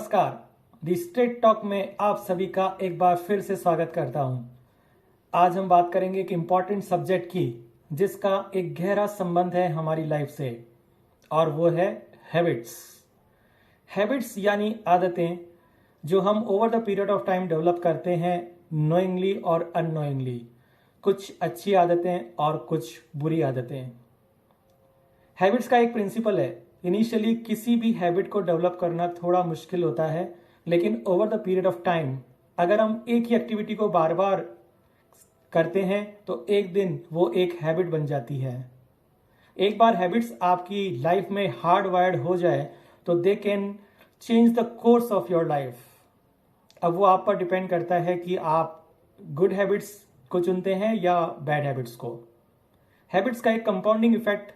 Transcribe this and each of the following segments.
नमस्कार। दी straight talk में आप सभी का एक बार फिर से स्वागत करता हूं। आज हम बात करेंगे एक इम्पॉर्टेंट सब्जेक्ट की जिसका एक गहरा संबंध है हमारी लाइफ से, और वो है हैबिट्स। हैबिट्स यानी आदतें जो हम over the period of time develop करते हैं, नोइंगली और अननोइंगली। कुछ अच्छी आदतें और कुछ बुरी आदतें। हैबिट्स का एक प्रिंसिपल है, इनिशियली किसी भी हैबिट को डेवलप करना थोड़ा मुश्किल होता है, लेकिन over the period of time अगर हम एक ही एक्टिविटी को बार बार करते हैं तो एक दिन वो एक हैबिट बन जाती है। एक बार हैबिट्स आपकी लाइफ में हार्ड वायर्ड हो जाए तो they can change the course of your life. अब वो आप पर डिपेंड करता है कि आप गुड हैबिट्स को चुनते हैं या बैड हैबिट्स को। हैबिट्स का एक कंपाउंडिंग इफेक्ट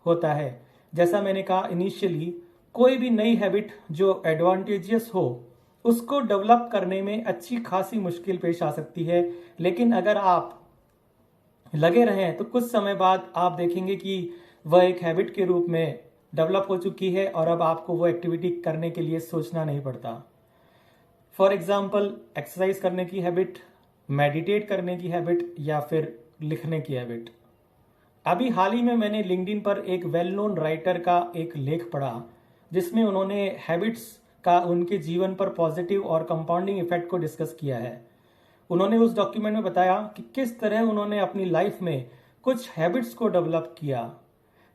होता है। जैसा मैंने कहा इनिशियली, कोई भी नई हैबिट जो एडवांटेजियस हो उसको डेवलप करने में अच्छी खासी मुश्किल पेश आ सकती है, लेकिन अगर आप लगे रहें तो कुछ समय बाद आप देखेंगे कि वह एक हैबिट के रूप में डेवलप हो चुकी है और अब आपको वो एक्टिविटी करने के लिए सोचना नहीं पड़ता। फॉर एग्जाम्पल, एक्सरसाइज करने की हैबिट, मेडिटेट करने की हैबिट या फिर लिखने की हैबिट। अभी हाल ही में मैंने लिंक्डइन पर एक वेल नोन राइटर का एक लेख पढ़ा जिसमें उन्होंने हैबिट्स का उनके जीवन पर पॉजिटिव और कंपाउंडिंग इफेक्ट को डिस्कस किया है। उन्होंने उस डॉक्यूमेंट में बताया कि किस तरह उन्होंने अपनी लाइफ में कुछ हैबिट्स को डेवलप किया,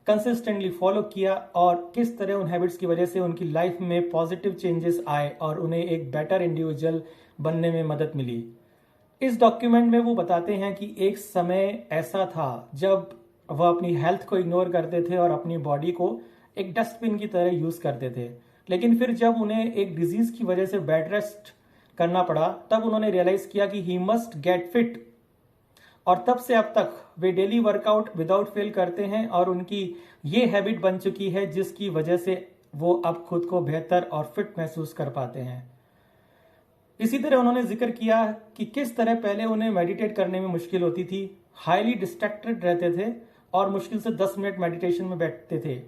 कंसिस्टेंटली फॉलो किया, और किस तरह उन हैबिट्स की वजह से उनकी लाइफ में पॉजिटिव चेंजेस आए और उन्हें एक बेटर इंडिविजुअल बनने में मदद मिली। इस डॉक्यूमेंट में वो बताते हैं कि एक समय ऐसा था जब वह अपनी हेल्थ को इग्नोर करते थे और अपनी बॉडी को एक डस्टबिन की तरह यूज करते थे, लेकिन फिर जब उन्हें एक डिजीज की वजह से बेड रेस्ट करना पड़ा तब उन्होंने रियलाइज किया कि ही मस्ट गेट फिट, और तब से अब तक वे डेली वर्कआउट विदाउट फेल करते हैं और उनकी ये हैबिट बन चुकी है जिसकी वजह से वो अब खुद को बेहतर और फिट महसूस कर पाते हैं। इसी तरह उन्होंने जिक्र किया कि किस तरह पहले उन्हें मेडिटेट करने में मुश्किल होती थी, हाईली डिस्ट्रैक्टेड रहते थे और मुश्किल से 10 मिनट मेडिटेशन में बैठते थे।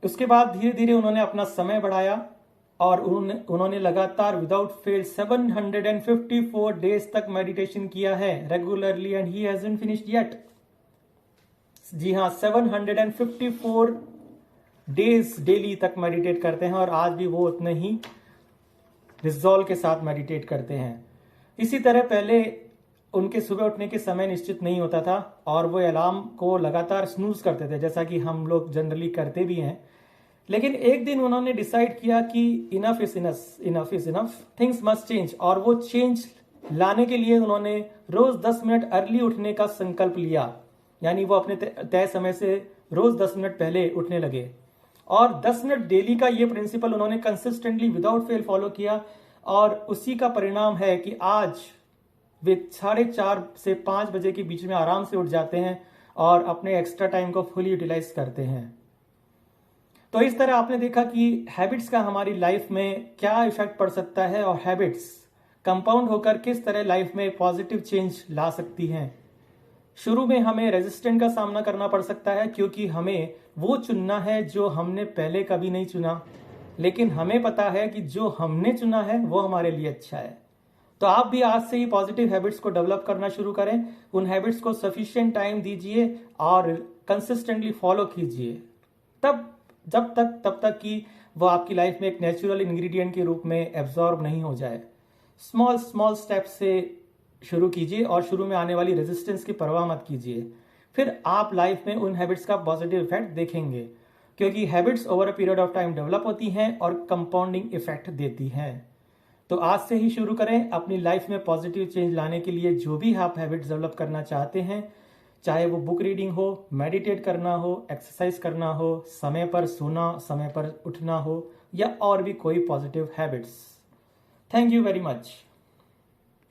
उसके बाद धीरे धीरे उन्होंने अपना समय बढ़ाया और उन्होंने लगातार विदाउट फेल 754 डेज तक मेडिटेशन किया है regularly, and he hasn't finished yet. जी हाँ, 754 डेज डेली तक मेडिटेट करते हैं और आज भी वो उतने ही रिजॉल्व के साथ मेडिटेट करते हैं। इसी तरह पहले उनके सुबह उठने के समय निश्चित नहीं होता था और वो अलार्म को लगातार स्नूज करते थे, जैसा कि हम लोग जनरली करते भी हैं। लेकिन एक दिन उन्होंने डिसाइड किया कि enough is enough, things must change, और वो चेंज लाने के लिए उन्होंने रोज 10 मिनट अर्ली उठने का संकल्प लिया। यानी वो अपने तय समय से रोज 10 मिनट पहले उठने लगे और 10 मिनट डेली का ये प्रिंसिपल उन्होंने कंसिस्टेंटली विदाउट फेल फॉलो किया, और उसी का परिणाम है कि आज वे 4:30 से 5 बजे के बीच में आराम से उठ जाते हैं और अपने एक्स्ट्रा टाइम को फुल यूटिलाइज करते हैं। तो इस तरह आपने देखा कि हैबिट्स का हमारी लाइफ में क्या इफेक्ट पड़ सकता है और हैबिट्स कंपाउंड होकर किस तरह लाइफ में पॉजिटिव चेंज ला सकती हैं। शुरू में हमें रेजिस्टेंस का सामना करना पड़ सकता है क्योंकि हमें वो चुनना है जो हमने पहले कभी नहीं चुना, लेकिन हमें पता है कि जो हमने चुना है वो हमारे लिए अच्छा है। तो आप भी आज से ही पॉजिटिव हैबिट्स को डेवलप करना शुरू करें। उन हैबिट्स को सफिशिएंट टाइम दीजिए और कंसिस्टेंटली फॉलो कीजिए, तब तक कि वो आपकी लाइफ में एक नेचुरल इंग्रेडिएंट के रूप में एब्जॉर्ब नहीं हो जाए। स्मॉल स्टेप से शुरू कीजिए और शुरू में आने वाली रेजिस्टेंस की परवाह मत कीजिए। फिर आप लाइफ में उन हैबिट्स का पॉजिटिव इफेक्ट देखेंगे, क्योंकि habits over a period of time develop होती हैं और कंपाउंडिंग इफेक्ट देती हैं। तो आज से ही शुरू करें अपनी लाइफ में पॉजिटिव चेंज लाने के लिए जो भी आप हैबिट्स डेवलप करना चाहते हैं, चाहे वो बुक रीडिंग हो, मेडिटेट करना हो, एक्सरसाइज करना हो, समय पर सोना, समय पर उठना हो, या और भी कोई positive habits. Thank you very much.